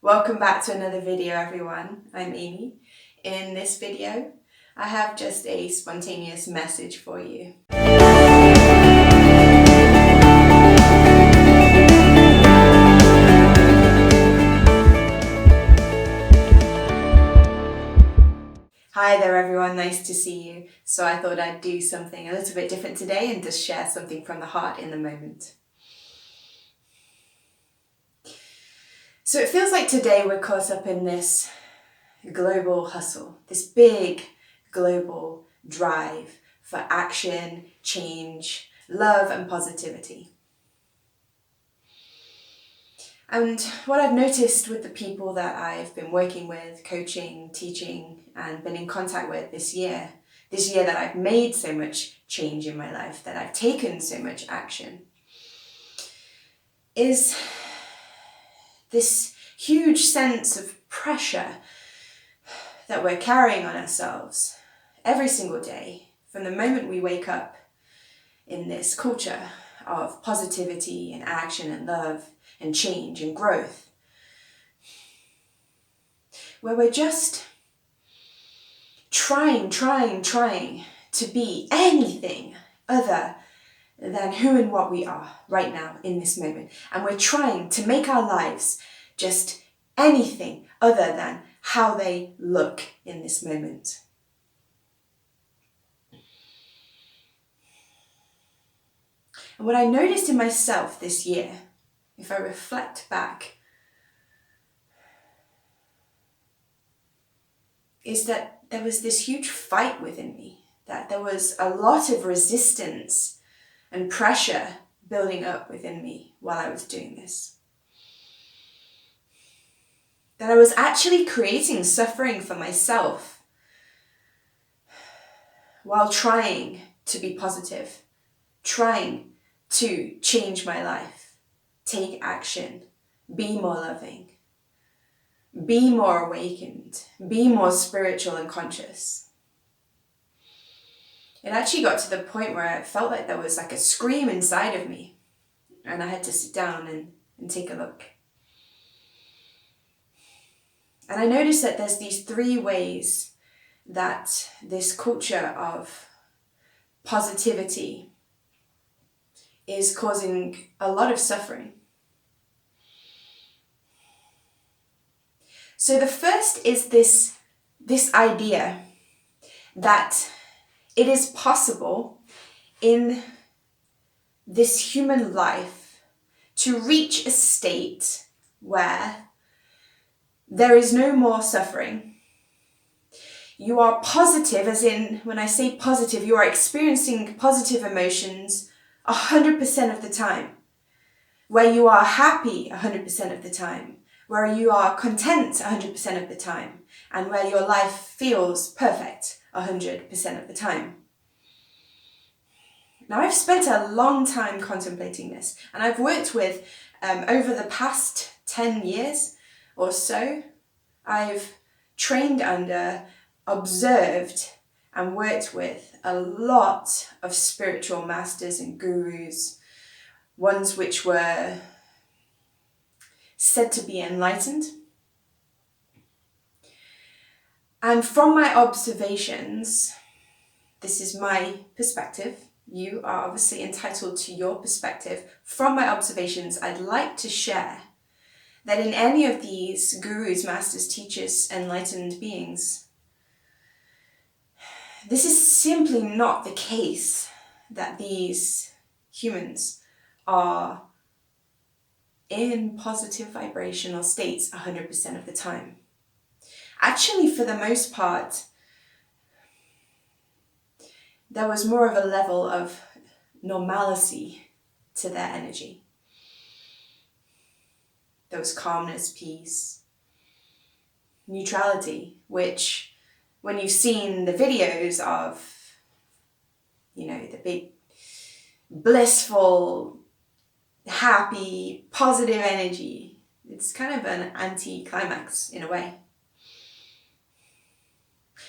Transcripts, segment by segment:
Welcome back to another video, everyone. I'm Amy. In this video, I have just a spontaneous message for you. Hi there, everyone. Nice to see you. So I thought I'd do something a little bit different today and just share something from the heart in the moment. So it feels like today we're caught up in this global hustle, this big global drive for action, change, love and positivity. And what I've noticed with the people that I've been working with, coaching, teaching, and been in contact with this year that I've made so much change in my life, that I've taken so much action, is this huge sense of pressure that we're carrying on ourselves every single day from the moment we wake up in this culture of positivity and action and love and change and growth, where we're just trying to be anything other than who and what we are right now in this moment. And we're trying to make our lives just anything other than how they look in this moment. And what I noticed in myself this year, if I reflect back, is that there was this huge fight within me, that there was a lot of resistance and pressure building up within me while I was doing this. That I was actually creating suffering for myself while trying to be positive, trying to change my life, take action, be more loving, be more awakened, be more spiritual and conscious. It actually got to the point where I felt like there was like a scream inside of me, and I had to sit down and take a look. And I noticed that there's these three ways that this culture of positivity is causing a lot of suffering. So the first is this idea that it is possible in this human life to reach a state where there is no more suffering. You are positive, as in, when I say positive, you are experiencing positive emotions 100% of the time, where you are happy 100% of the time, where you are content 100% of the time, and where your life feels perfect 100% of the time. Now, I've spent a long time contemplating this, and I've worked with, over the past 10 years or so, I've trained under, observed, and worked with a lot of spiritual masters and gurus, ones which were said to be enlightened. And from my observations, this is my perspective. You are obviously entitled to your perspective. From my observations, I'd like to share that in any of these gurus, masters, teachers, enlightened beings, this is simply not the case that these humans are in positive vibrational states 100% of the time. Actually, for the most part, there was more of a level of normalcy to their energy. There was calmness, peace, neutrality, which when you've seen the videos of, the big, blissful, happy, positive energy, it's kind of an anti-climax in a way.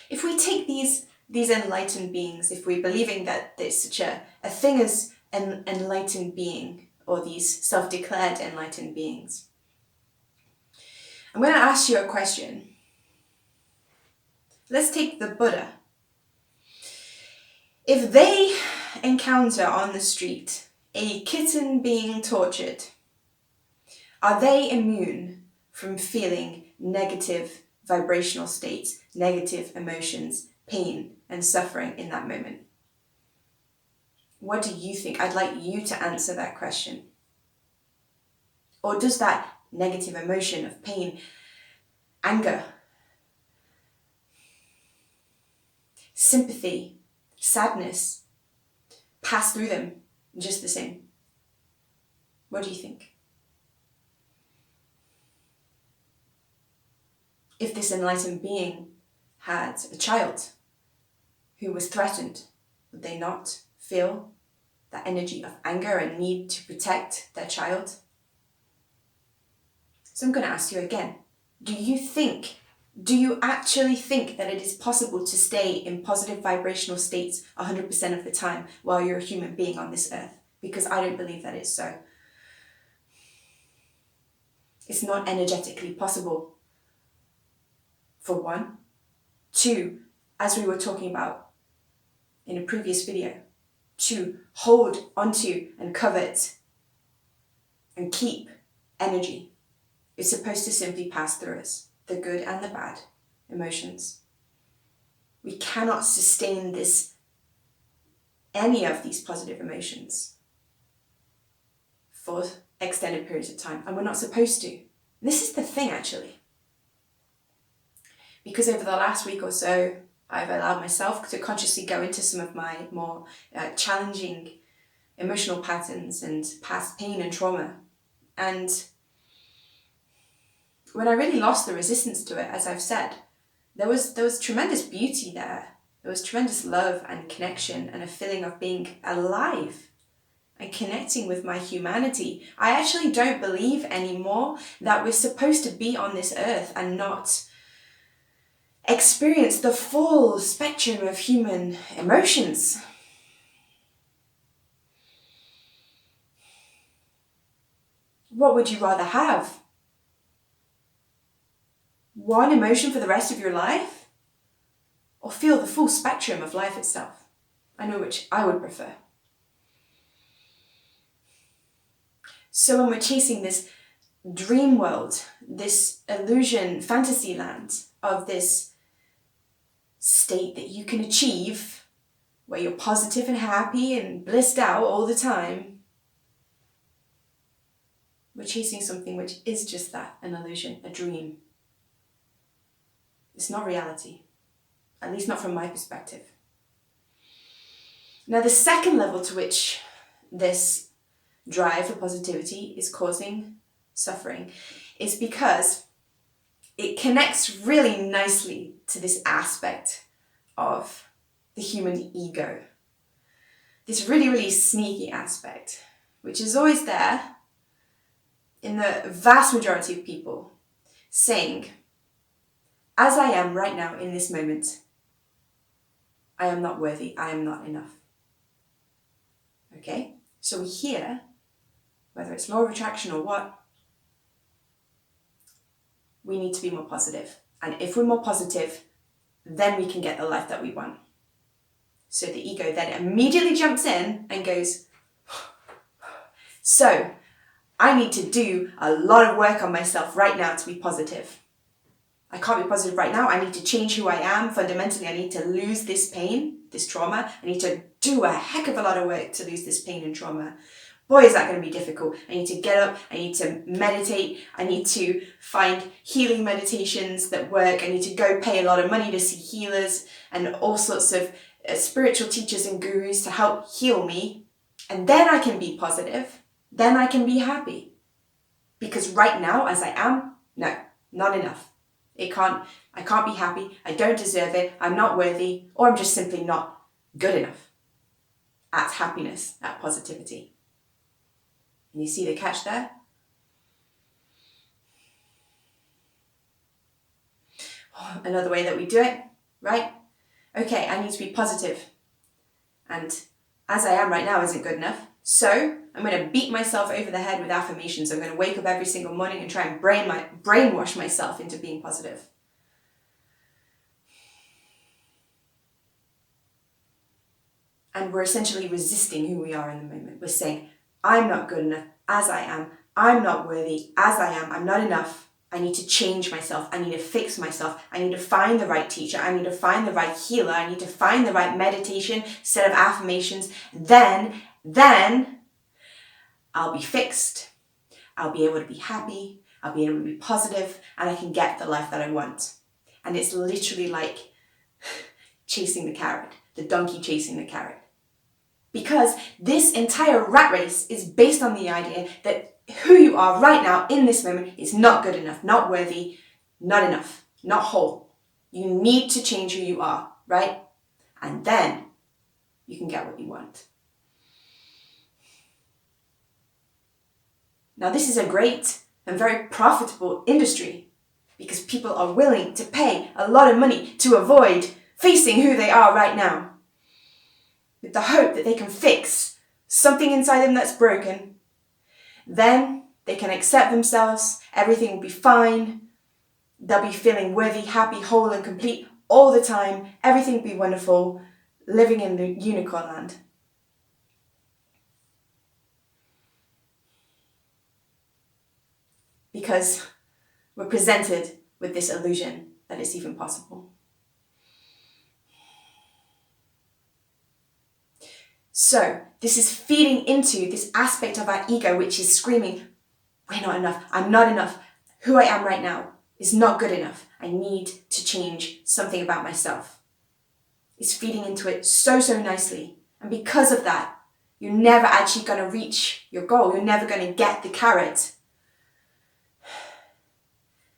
If we take these enlightened beings, if we're believing that there's such a thing as an enlightened being, or these self-declared enlightened beings, I'm going to ask you a question. Let's take the Buddha. If they encounter on the street a kitten being tortured, are they immune from feeling negative vibrational states, negative emotions, pain and suffering in that moment? What do you think? I'd like you to answer that question. Or does that negative emotion of pain, anger, sympathy, sadness pass through them just the same? What do you think? If this enlightened being had a child who was threatened, would they not feel that energy of anger and need to protect their child? So I'm going to ask you again, do you actually think that it is possible to stay in positive vibrational states 100% of the time while you're a human being on this earth? Because I don't believe that it's so. It's not energetically possible, for one. Two, as we were talking about in a previous video, to hold onto and covet and keep energy is supposed to simply pass through us, the good and the bad emotions. We cannot sustain any of these positive emotions for extended periods of time, and we're not supposed to. This is the thing, actually. Because over the last week or so, I've allowed myself to consciously go into some of my more challenging emotional patterns and past pain and trauma. And when I really lost the resistance to it, as I've said, there was tremendous beauty there. There was tremendous love and connection and a feeling of being alive and connecting with my humanity. I actually don't believe anymore that we're supposed to be on this earth and not experience the full spectrum of human emotions. What would you rather have? One emotion for the rest of your life? Or feel the full spectrum of life itself? I know which I would prefer. So when we're chasing this dream world, this illusion, fantasy land of this state that you can achieve, where you're positive and happy and blissed out all the time, we're chasing something which is just that, an illusion, a dream. It's not reality, at least not from my perspective. Now, the second level to which this drive for positivity is causing suffering is because it connects really nicely to this aspect of the human ego. This really, really sneaky aspect, which is always there in the vast majority of people, saying, as I am right now in this moment, I am not worthy, I am not enough. Okay? So we hear, whether it's law of attraction or what, we need to be more positive. And if we're more positive, then we can get the life that we want. So the ego then immediately jumps in and goes, so I need to do a lot of work on myself right now to be positive. I can't be positive right now. I need to change who I am. Fundamentally, I need to lose this pain, this trauma. I need to do a heck of a lot of work to lose this pain and trauma. Boy, is that going to be difficult. I need to get up. I need to meditate. I need to find healing meditations that work. I need to go pay a lot of money to see healers and all sorts of spiritual teachers and gurus to help heal me. And then I can be positive. Then I can be happy. Because right now, as I am, no, not enough. I can't be happy, I don't deserve it, I'm not worthy, or I'm just simply not good enough at happiness, at positivity. And you see the catch there? Another way that we do it, right? Okay, I need to be positive. And as I am right now isn't good enough. So I'm going to beat myself over the head with affirmations. I'm going to wake up every single morning and try and brainwash myself into being positive. And we're essentially resisting who we are in the moment. We're saying, I'm not good enough as I am. I'm not worthy as I am. I'm not enough. I need to change myself. I need to fix myself. I need to find the right teacher. I need to find the right healer. I need to find the right meditation, set of affirmations. Then I'll be fixed. I'll be able to be happy. I'll be able to be positive, and I can get the life that I want. And it's literally like chasing the carrot, the donkey chasing the carrot. Because this entire rat race is based on the idea that who you are right now in this moment is not good enough, not worthy, not enough, not whole. You need to change who you are, right? And then you can get what you want. Now, this is a great and very profitable industry because people are willing to pay a lot of money to avoid facing who they are right now, with the hope that they can fix something inside them that's broken. Then they can accept themselves, everything will be fine, they'll be feeling worthy, happy, whole and complete all the time, everything will be wonderful, living in the unicorn land. Because we're presented with this illusion that it's even possible. So this is feeding into this aspect of our ego which is screaming, we're not enough, I'm not enough, who I am right now is not good enough, I need to change something about myself. It's feeding into it so nicely. And because of that, you're never actually going to reach your goal, you're never going to get the carrot.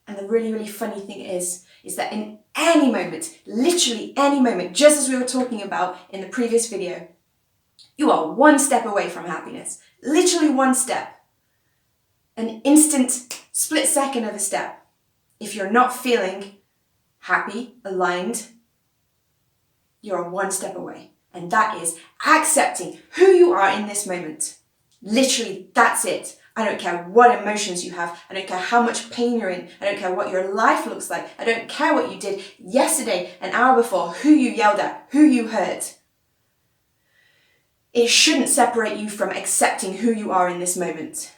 And the really funny thing is that in any moment, literally any moment, just as we were talking about in the previous video, you are one step away from happiness. Literally one step. An instant, split second of a step. If you're not feeling happy, aligned, you're one step away. And that is accepting who you are in this moment. Literally, that's it. I don't care what emotions you have. I don't care how much pain you're in. I don't care what your life looks like. I don't care what you did yesterday, an hour before, who you yelled at, who you hurt. It shouldn't separate you from accepting who you are in this moment.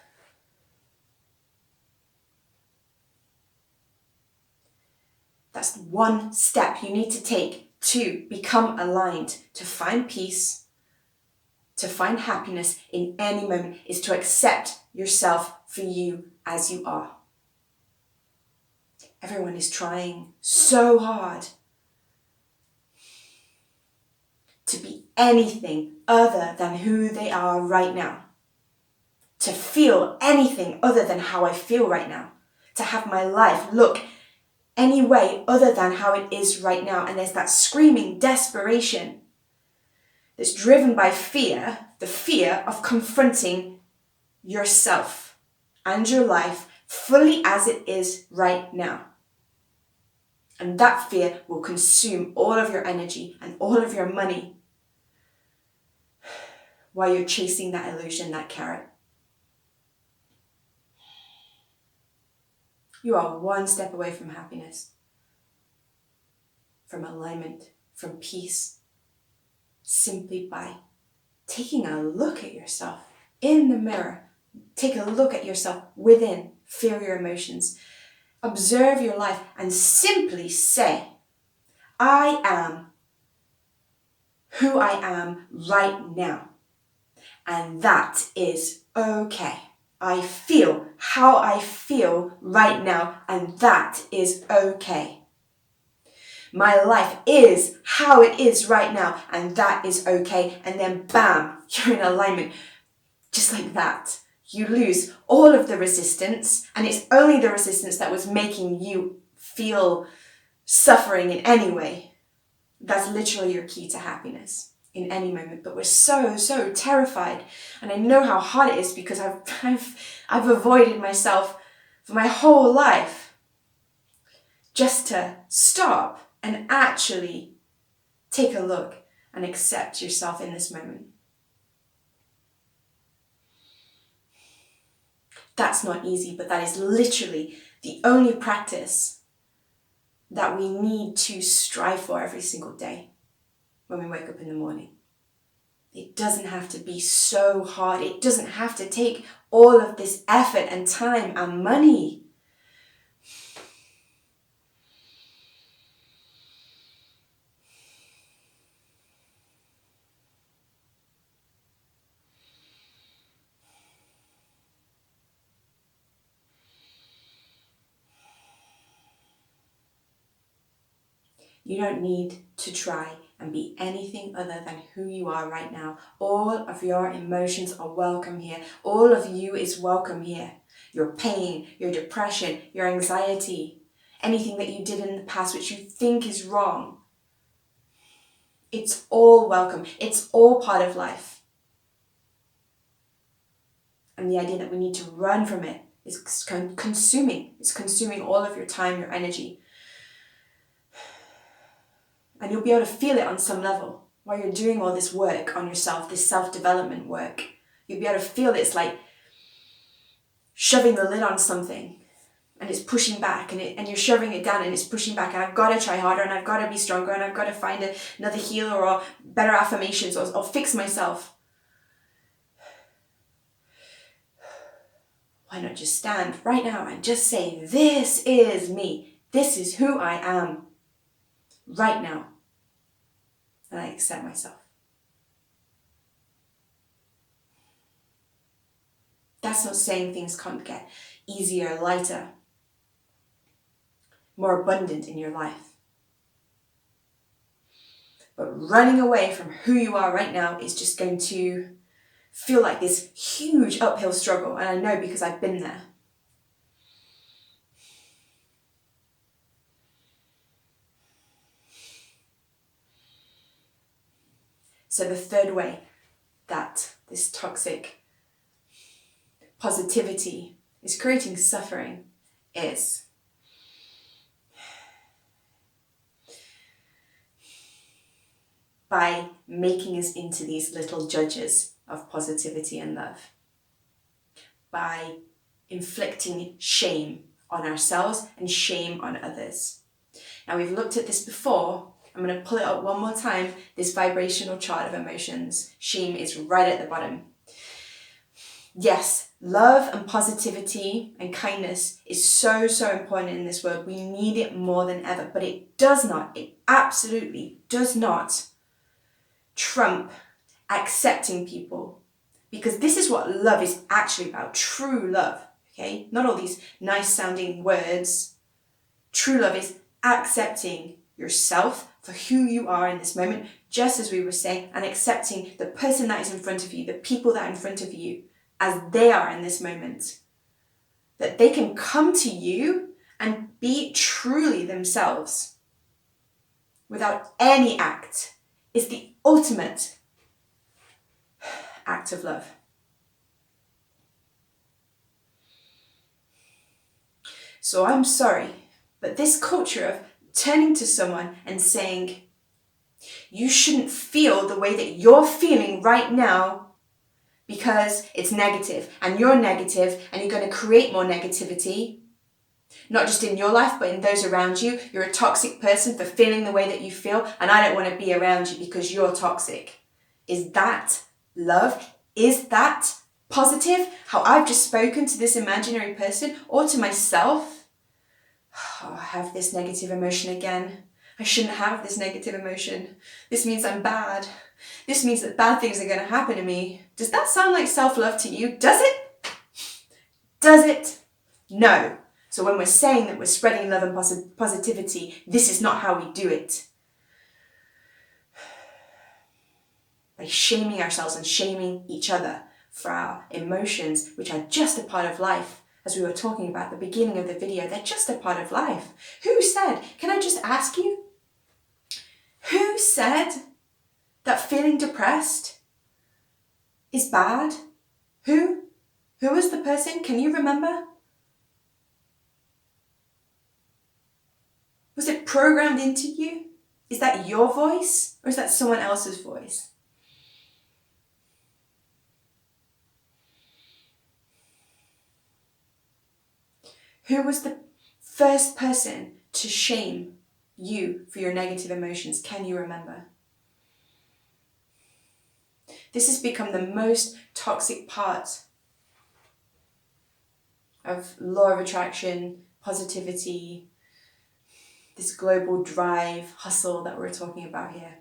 That's one step you need to take to become aligned, to find peace, to find happiness in any moment, is to accept yourself for you as you are. Everyone is trying so hard to be anything other than who they are right now. To feel anything other than how I feel right now. To have my life look any way other than how it is right now. And there's that screaming desperation that's driven by fear, the fear of confronting yourself and your life fully as it is right now. And that fear will consume all of your energy and all of your money while you're chasing that illusion, that carrot. You are one step away from happiness, from alignment, from peace, simply by taking a look at yourself in the mirror. Take a look at yourself within, feel your emotions, observe your life, and simply say, I am who I am right now. And that is okay. I feel how I feel right now, and that is okay. My life is how it is right now, and that is okay. And then bam, you're in alignment. Just like that. You lose all of the resistance, and it's only the resistance that was making you feel suffering in any way. That's literally your key to happiness in any moment. But we're so terrified. And I know how hard it is because I've avoided myself for my whole life. Just to stop and actually take a look and accept yourself in this moment. That's not easy, but that is literally the only practice that we need to strive for every single day when we wake up in the morning. It doesn't have to be so hard. It doesn't have to take all of this effort and time and money. You don't need to try and be anything other than who you are right now. All of your emotions are welcome here. All of you is welcome here. Your pain, your depression, your anxiety, anything that you did in the past which you think is wrong. It's all welcome. It's all part of life. And the idea that we need to run from it is consuming. It's consuming all of your time, your energy. And you'll be able to feel it on some level while you're doing all this work on yourself, this self-development work. You'll be able to feel it's like shoving the lid on something and it's pushing back and you're shoving it down and it's pushing back, and I've got to try harder and I've got to be stronger and I've got to find another healer or better affirmations or fix myself. Why not just stand right now and just say, this is me. This is who I am right now. And I accept myself. That's not saying things can't get easier, lighter, more abundant in your life. But running away from who you are right now is just going to feel like this huge uphill struggle. And I know because I've been there. So the third way that this toxic positivity is creating suffering is by making us into these little judges of positivity and love. By inflicting shame on ourselves and shame on others. Now we've looked at this before. I'm going to pull it up one more time. This vibrational chart of emotions. Shame is right at the bottom. Yes, love and positivity and kindness is so important in this world. We need it more than ever, but it absolutely does not trump accepting people. Because this is what love is actually about, true love, okay? Not all these nice sounding words. True love is accepting yourself for who you are in this moment, just as we were saying, and accepting the person that is in front of you, the people that are in front of you, as they are in this moment. That they can come to you and be truly themselves without any act is the ultimate act of love. So I'm sorry, but this culture of turning to someone and saying, you shouldn't feel the way that you're feeling right now because it's negative and you're negative and you're going to create more negativity, not just in your life, but in those around you. You're a toxic person for feeling the way that you feel, and I don't want to be around you because you're toxic. Is that love? Is that positive? How I've just spoken to this imaginary person or to myself? Oh, I have this negative emotion again. I shouldn't have this negative emotion. This means I'm bad. This means that bad things are going to happen to me. Does that sound like self-love to you? Does it? Does it? No. So when we're saying that we're spreading love and positivity, this is not how we do it. By shaming ourselves and shaming each other for our emotions, which are just a part of life. As we were talking about at the beginning of the video, they're just a part of life. Who said, can I just ask you, who said that feeling depressed is bad? Who? Who was the person? Can you remember? Was it programmed into you? Is that your voice or is that someone else's voice? Who was the first person to shame you for your negative emotions? Can you remember? This has become the most toxic part of law of attraction, positivity, this global drive, hustle that we're talking about here.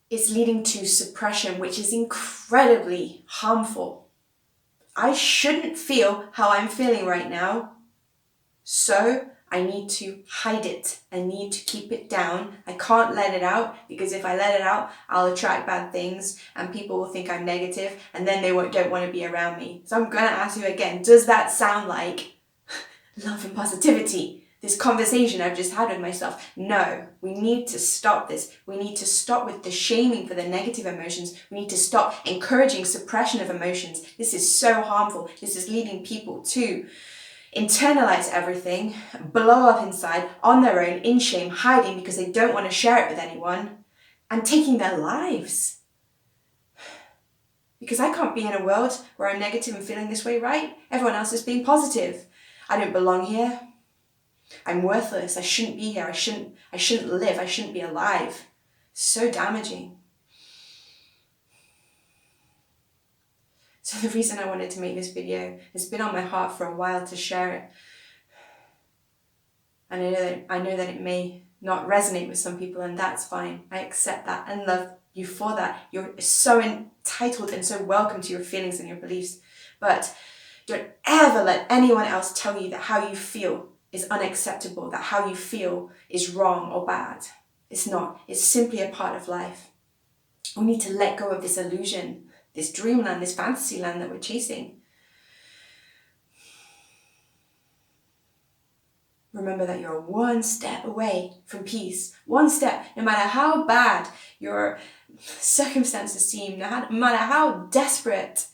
It's leading to suppression, which is incredibly harmful. I shouldn't feel how I'm feeling right now, so I need to hide it. I need to keep it down. I can't let it out, because if I let it out, I'll attract bad things and people will think I'm negative, and then they don't want to be around me. So I'm going to ask you again, does that sound like love and positivity? This conversation I've just had with myself? No, we need to stop this. We need to stop with the shaming for the negative emotions. We need to stop encouraging suppression of emotions. This is so harmful. This is leading people to internalize everything, blow up inside on their own, in shame, hiding because they don't want to share it with anyone, and taking their lives. Because I can't be in a world where I'm negative and feeling this way, right? Everyone else is being positive. I don't belong here. I'm worthless. I shouldn't be here. I shouldn't live. I shouldn't be alive. So damaging. So the reason I wanted to make this video has been on my heart for a while to share it. And I know that it may not resonate with some people, and that's fine. I accept that and love you for that. You're so entitled and so welcome to your feelings and your beliefs. But don't ever let anyone else tell you that how you feel is unacceptable, that how you feel is wrong or bad. It's not. It's simply a part of life. We need to let go of this illusion, this dreamland, this fantasy land that we're chasing. Remember that you're one step away from peace. One step, no matter how bad your circumstances seem, no matter how desperate.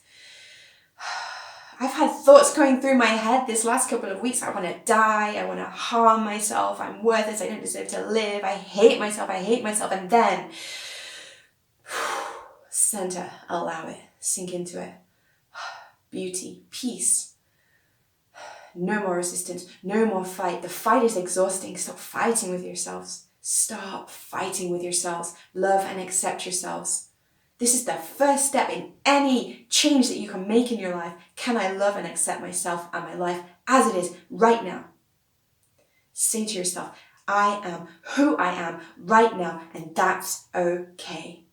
I've had thoughts going through my head this last couple of weeks. I want to die. I want to harm myself. I'm worthless. I don't deserve to live. I hate myself. And then, center, allow it, sink into it. Beauty, peace. No more resistance, no more fight. The fight is exhausting. Stop fighting with yourselves. Stop fighting with yourselves. Love and accept yourselves. This is the first step in any change that you can make in your life. Can I love and accept myself and my life as it is right now? Say to yourself, I am who I am right now, and that's okay.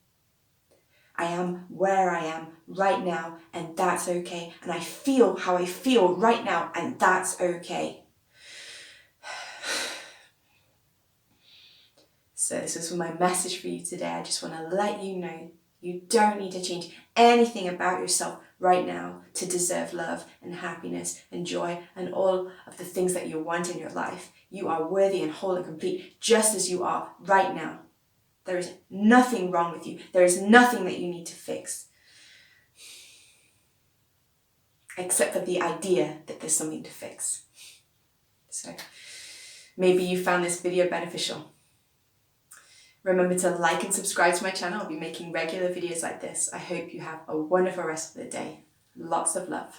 I am where I am right now, and that's okay. And I feel how I feel right now, and that's okay. So this is my message for you today. I just want to let you know you don't need to change anything about yourself right now to deserve love and happiness and joy and all of the things that you want in your life. You are worthy and whole and complete just as you are right now. There is nothing wrong with you. There is nothing that you need to fix. Except for the idea that there's something to fix. So maybe you found this video beneficial. Remember to like and subscribe to my channel. I'll be making regular videos like this. I hope you have a wonderful rest of the day. Lots of love.